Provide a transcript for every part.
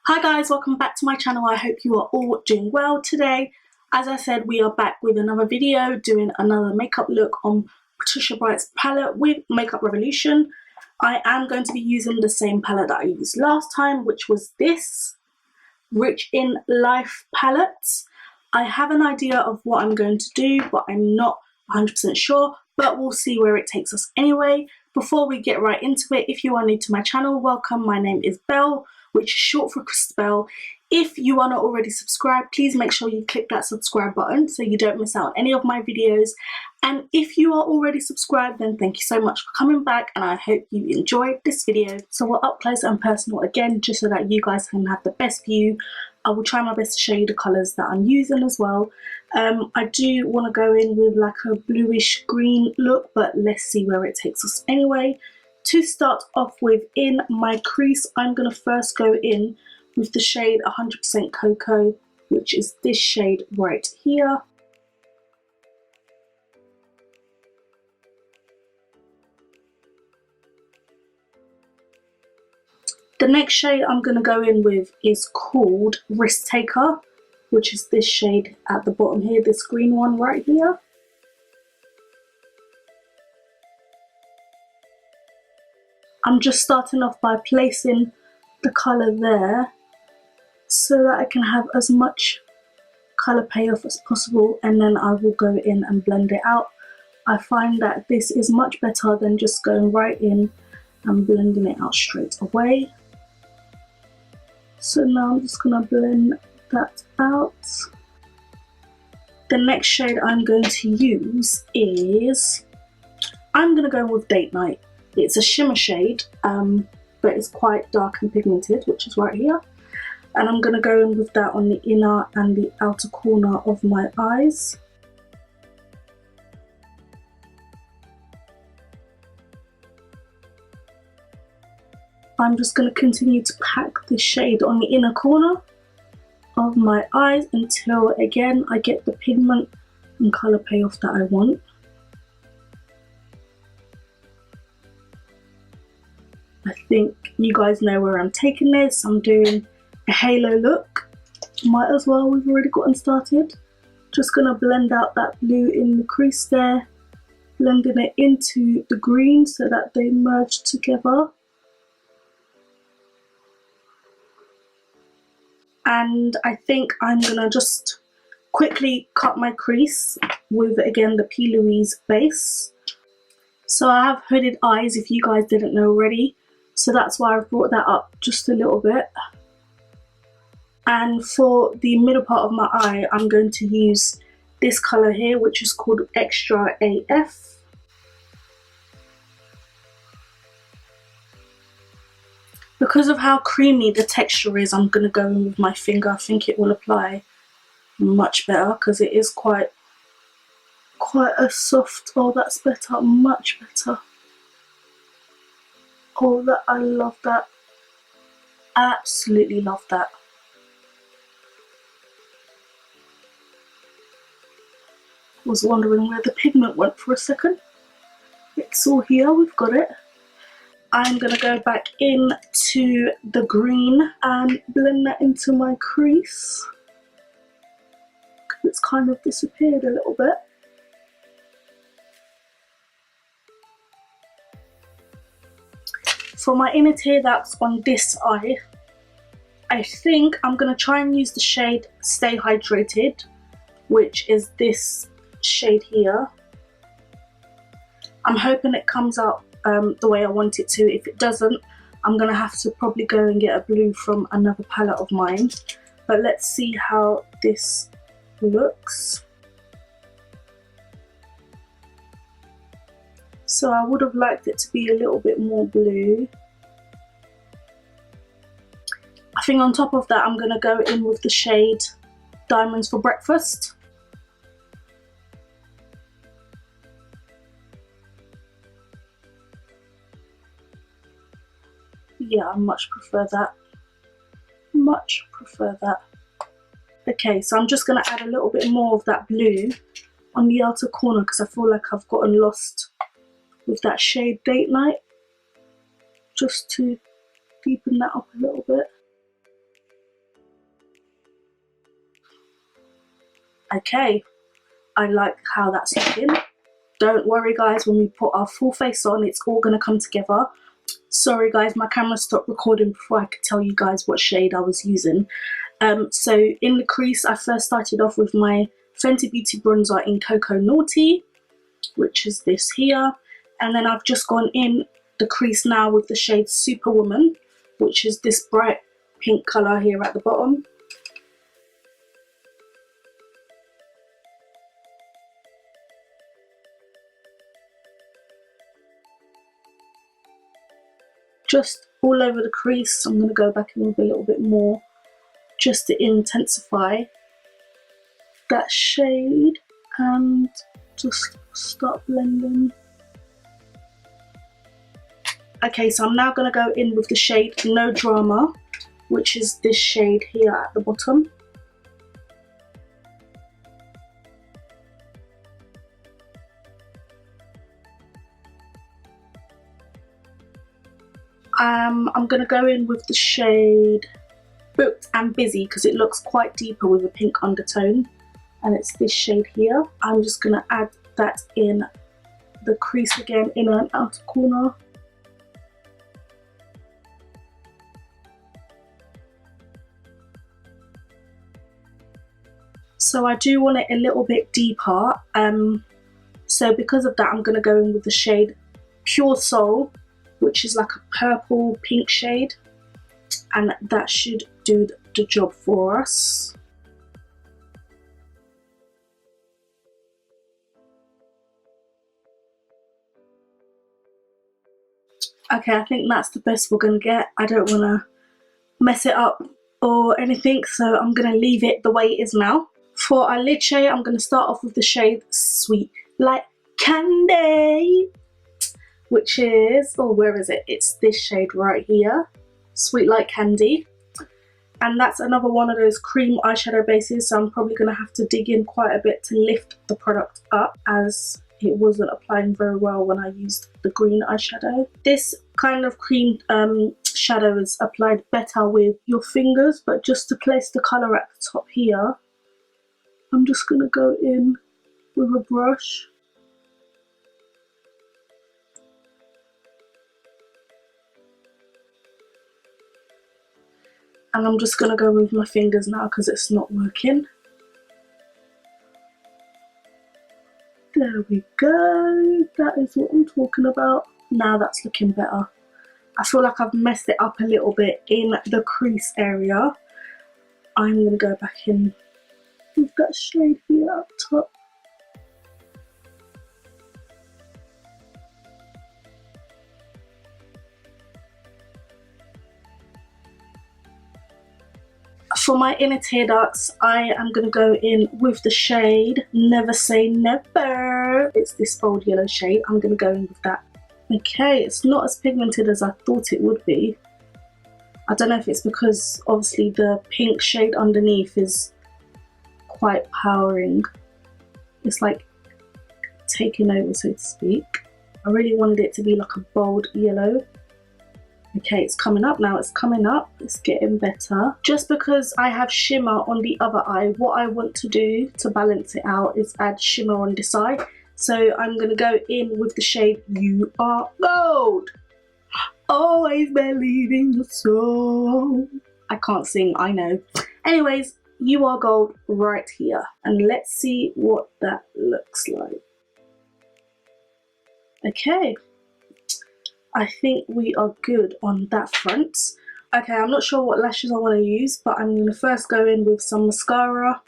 Hi guys, welcome back to my channel. I hope you are all doing well today. As I said, we are back with another video doing another makeup look on Patricia Bright's palette with Makeup Revolution. I am going to be using the same palette that I used last time, which was this Rich in Life palette. I have an idea of what I'm going to do, but I'm not 100% sure, but we'll see where it takes us anyway. Before we get right into it, if you are new to my channel, welcome. My name is Belle, which is short for Belle. If you are not already subscribed, please make sure you click that subscribe button so you don't miss out on any of my videos. And if you are already subscribed, then thank you so much for coming back, and I hope you enjoyed this video. So we're up close and personal again, just so that you guys can have the best view. I will try my best to show you the colours that I'm using as well. I do want to go in with like a bluish green look, but let's see where it takes us anyway. To start off with, in my crease, I'm going to first go in with the shade 100% Cocoa, which is this shade right here. The next shade I'm going to go in with is called Risk Taker, which is this shade at the bottom here, this green one right here. I'm just starting off by placing the colour there so that I can have as much colour payoff as possible, and then I will go in and blend it out. I find that this is much better than just going right in and blending it out straight away. So now I'm just going to blend that out. The next shade I'm going to use is, I'm going to go with Date Night. It's a shimmer shade, but it's quite dark and pigmented, which is right here. And I'm going to go in with that on the inner and the outer corner of my eyes. I'm just going to continue to pack this shade on the inner corner of my eyes until, again, I get the pigment and colour payoff that I want. I think you guys know where I'm taking this. I'm doing a halo look. Might as well, we've already gotten started. Just going to blend out that blue in the crease there, blending it into the green so that they merge together. And I think I'm going to just quickly cut my crease with, again, the P. Louise base. So I have hooded eyes, if you guys didn't know already. So that's why I've brought that up just a little bit. And for the middle part of my eye, I'm going to use this colour here, which is called Extra AF. Because of how creamy the texture is, I'm going to go in with my finger. I think it will apply much better because it is quite a soft. Oh, that's better, much better. Oh, that, I love that. Absolutely love that. Was wondering where the pigment went for a second. It's all here, we've got it. I'm going to go back into the green and blend that into my crease. It's kind of disappeared a little bit. For my inner tear, that's on this eye. I think I'm going to try and use the shade Stay Hydrated, which is this shade here. I'm hoping it comes out the way I want it to. If it doesn't, I'm going to have to probably go and get a blue from another palette of mine. But let's see how this looks. So I would have liked it to be a little bit more blue. I think on top of that, I'm going to go in with the shade Diamonds for Breakfast. Yeah, I much prefer that. Much prefer that. Okay, so I'm just going to add a little bit more of that blue on the outer corner because I feel like I've gotten lost with that shade Date Night. Just to deepen that up a little bit. Okay, I like how that's looking. Don't worry guys, when we put our full face on, it's all going to come together. Sorry guys, my camera stopped recording before I could tell you guys what shade I was using. So in the crease, I first started off with my Fenty Beauty bronzer in Cocoa Naughty, which is this here. And then I've just gone in the crease now with the shade Superwoman, which is this bright pink colour here at the bottom. Just all over the crease. I'm going to go back in with a little bit more just to intensify that shade and just start blending. Okay, so I'm now going to go in with the shade No Drama, which is this shade here at the bottom. I'm going to go in with the shade Booked and Busy because it looks quite deeper with a pink undertone, and it's this shade here. I'm just going to add that in the crease again, inner and outer corner. So I do want it a little bit deeper, so because of that I'm going to go in with the shade Pure Soul, which is like a purple pink shade, and that should do the job for us. Okay, I think that's the best we're going to get. I don't want to mess it up or anything, so I'm going to leave it the way it is now. For our lid shade, I'm going to start off with the shade Sweet Like Candy, which is, oh, where is it? It's this shade right here, Sweet Like Candy. And that's another one of those cream eyeshadow bases, so I'm probably going to have to dig in quite a bit to lift the product up, as it wasn't applying very well when I used the green eyeshadow. This kind of cream shadow is applied better with your fingers, but just to place the colour at the top here, I'm just going to go in with a brush. And I'm just going to go with my fingers now because it's not working. There we go. That is what I'm talking about. Now that's looking better. I feel like I've messed it up a little bit in the crease area. I'm going to go back in with that shade here up top. For my inner tear ducts, I am going to go in with the shade Never Say Never. It's this bold yellow shade. I'm going to go in with that. Okay, it's not as pigmented as I thought it would be. I don't know if it's because obviously the pink shade underneath is quite powering. It's like taking over, so to speak. I really wanted it to be like a bold yellow. Okay, it's coming up now, it's coming up, it's getting better. Just because I have shimmer on the other eye, what I want to do to balance it out is add shimmer on this eye. So I'm going to go in with the shade You Are Gold. Always believe in your soul. I can't sing, I know. Anyways, You Are Gold right here. And let's see what that looks like. Okay. I think we are good on that front. Okay, I'm not sure what lashes I want to use, but I'm going to first go in with some mascara.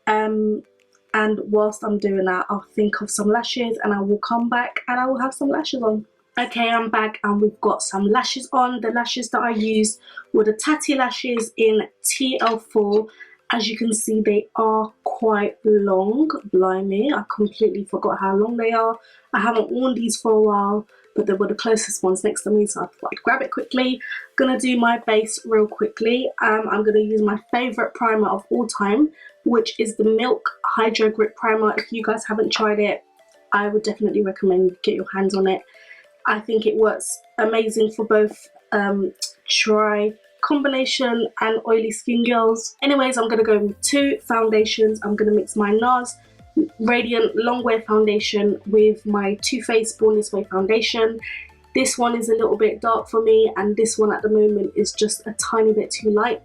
And whilst I'm doing that, I'll think of some lashes and I will come back and I will have some lashes on. Okay, I'm back and we've got some lashes on. The lashes that I used were the Tatti lashes in TL4. As you can see, they are quite long. Blimey, I completely forgot how long they are. I haven't worn these for a while, but they were the closest ones next to me, so I thought I'd grab it quickly. Gonna do my base real quickly. I'm gonna use my favorite primer of all time, which is the Milk Hydro Grip Primer. If you guys haven't tried it, I would definitely recommend you get your hands on it. I think it works amazing for both dry combination and oily skin girls. Anyways, I'm going to go with 2 foundations. I'm going to mix my NARS Radiant Long Wear Foundation with my Too Faced Born This Way foundation. This one is a little bit dark for me, and this one at the moment is just a tiny bit too light.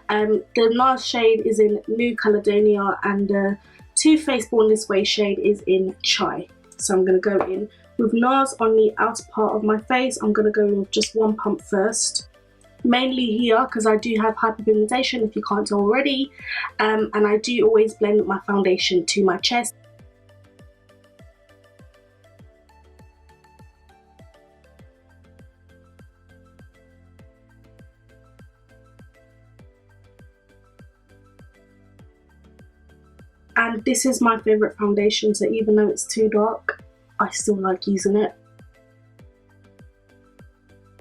The NARS shade is in New Caledonia, and the Too Faced Born This Way shade is in Chai. So I'm going to go in with NARS on the outer part of my face. I'm going to go in with just 1 pump first. Mainly here, because I do have hyperpigmentation, if you can't tell already, and I do always blend my foundation to my chest. And this is my favourite foundation, so even though it's too dark, I still like using it.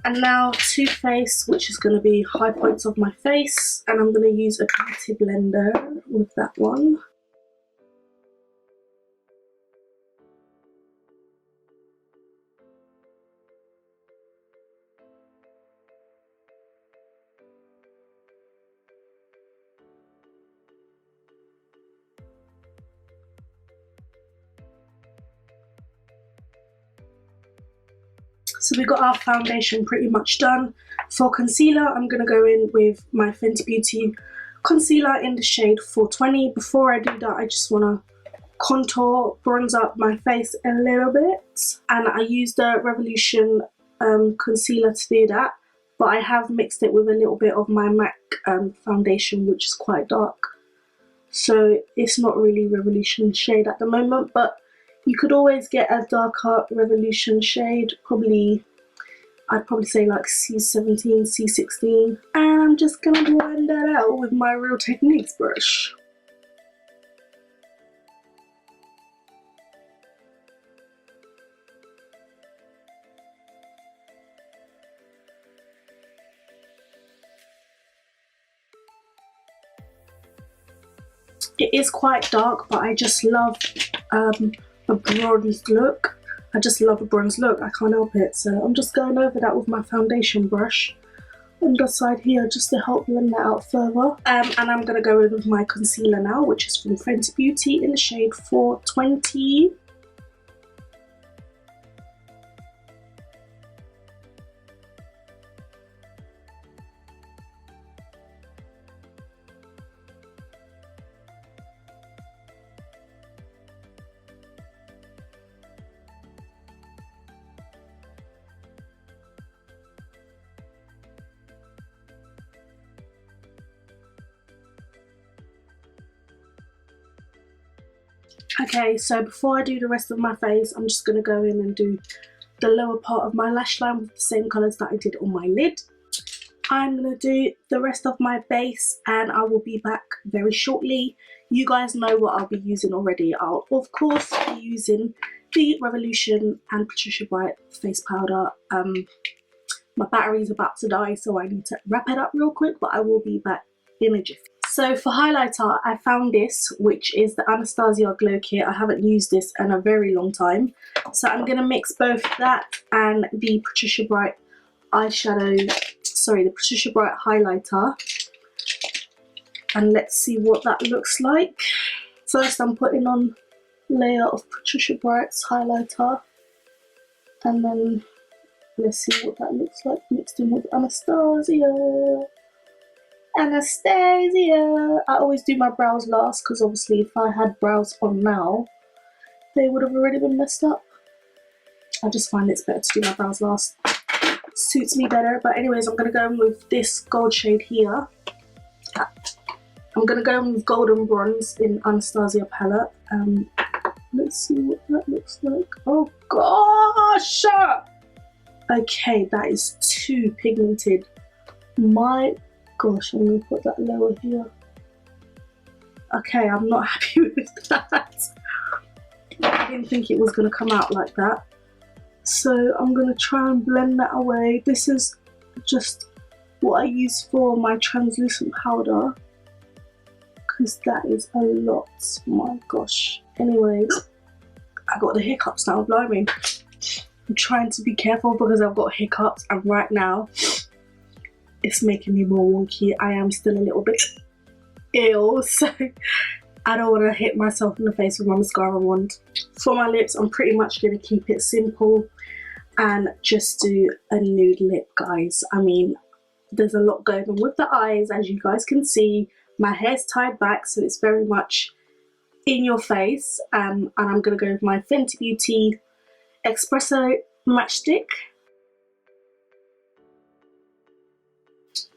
And now Too Faced, which is going to be high points of my face, and I'm going to use a beauty blender with that one. So we got our foundation pretty much done. For concealer, I'm going to go in with my Fenty Beauty concealer in the shade 420. Before I do that, I just want to contour, bronze up my face a little bit. And I use the Revolution concealer to do that. But I have mixed it with a little bit of my MAC foundation, which is quite dark. So it's not really Revolution shade at the moment, but you could always get a darker Revolution shade, I'd probably say like C17, C16. And I'm just going to blend that out with my Real Techniques brush. It is quite dark, but I just love a bronzed look. I just love a bronzed look, I can't help it. So I'm just going over that with my foundation brush on the side here just to help blend that out further. And I'm going to go in with my concealer now, which is from Fenty Beauty in the shade 420. Okay, so before I do the rest of my face, I'm just going to go in and do the lower part of my lash line with the same colours that I did on my lid. I'm going to do the rest of my base and I will be back very shortly. You guys know what I'll be using already. I'll of course be using the Revolution and Patricia Bright face powder. My battery's about to die, so I need to wrap it up real quick, but I will be back in a jiffy. So for highlighter, I found this, which is the Anastasia Glow Kit. I haven't used this in a very long time. So I'm going to mix both that and the Patricia Bright the Patricia Bright highlighter. And let's see what that looks like. First I'm putting on a layer of Patricia Bright's highlighter. And then let's see what that looks like mixed in with Anastasia. Anastasia! I always do my brows last because obviously if I had brows on now, they would have already been messed up. I just find it's better to do my brows last. It suits me better. But anyways, I'm going to go in with this gold shade here. I'm going to go in with Golden Bronze in Anastasia palette. Let's see what that looks like. Oh gosh! Okay, that is too pigmented. My gosh, I'm going to put that lower here. Okay, I'm not happy with that. I didn't think it was going to come out like that. So I'm going to try and blend that away. This is just what I use for my translucent powder. Because that is a lot. My gosh. Anyways, I got the hiccups now, blimey. I'm trying to be careful because I've got hiccups, and right now it's making me more wonky. I am still a little bit ill, so I don't want to hit myself in the face with my mascara wand. For my lips, I'm pretty much going to keep it simple and just do a nude lip, guys. I mean, there's a lot going on with the eyes, as you guys can see. My hair's tied back, so it's very much in your face, and I'm going to go with my Fenty Beauty Espresso matchstick.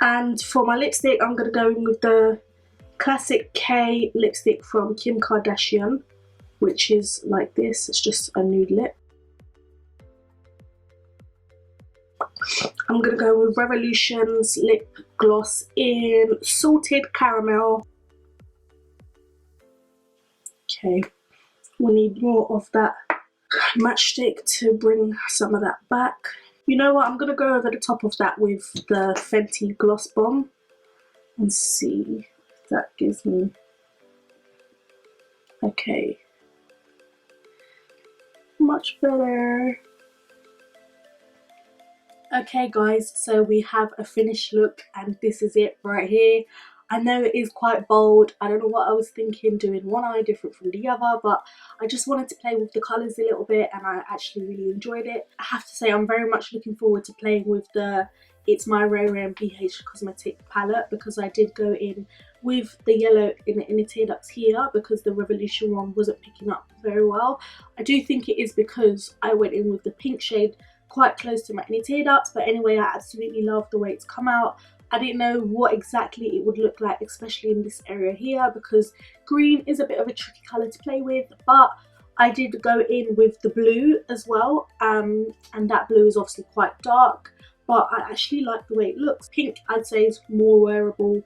And for my lipstick, I'm going to go in with the Classic K lipstick from Kim Kardashian, which is like this. It's just a nude lip. I'm going to go with Revolution's lip gloss in Salted Caramel. Okay, we need more of that matchstick to bring some of that back. You know what, I'm going to go over the top of that with the Fenty Gloss Bomb and see if that gives me... Okay, much better. Okay guys, so we have a finished look and this is it right here. I know it is quite bold. I don't know what I was thinking doing one eye different from the other, but I just wanted to play with the colours a little bit and I actually really enjoyed it. I have to say I'm very much looking forward to playing with the It's My Rare and BH Cosmetic palette, because I did go in with the yellow in the inner tear ducts here because the Revolution one wasn't picking up very well. I do think it is because I went in with the pink shade quite close to my inner tear ducts, but anyway, I absolutely love the way it's come out. I didn't know what exactly it would look like, especially in this area here, because green is a bit of a tricky colour to play with, but I did go in with the blue as well, and that blue is obviously quite dark, but I actually like the way it looks. Pink, I'd say, is more wearable.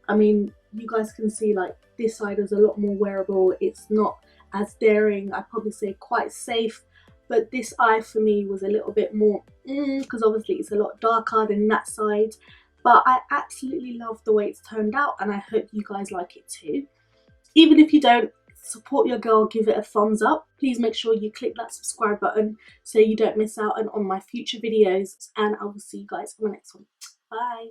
I mean, you guys can see like this side is a lot more wearable. It's not as daring. I'd probably say quite safe. But this eye for me was a little bit more, because obviously it's a lot darker than that side. But I absolutely love the way it's turned out and I hope you guys like it too. Even if you don't, support your girl, give it a thumbs up. Please make sure you click that subscribe button so you don't miss out on my future videos, and I will see you guys on the next one. Bye.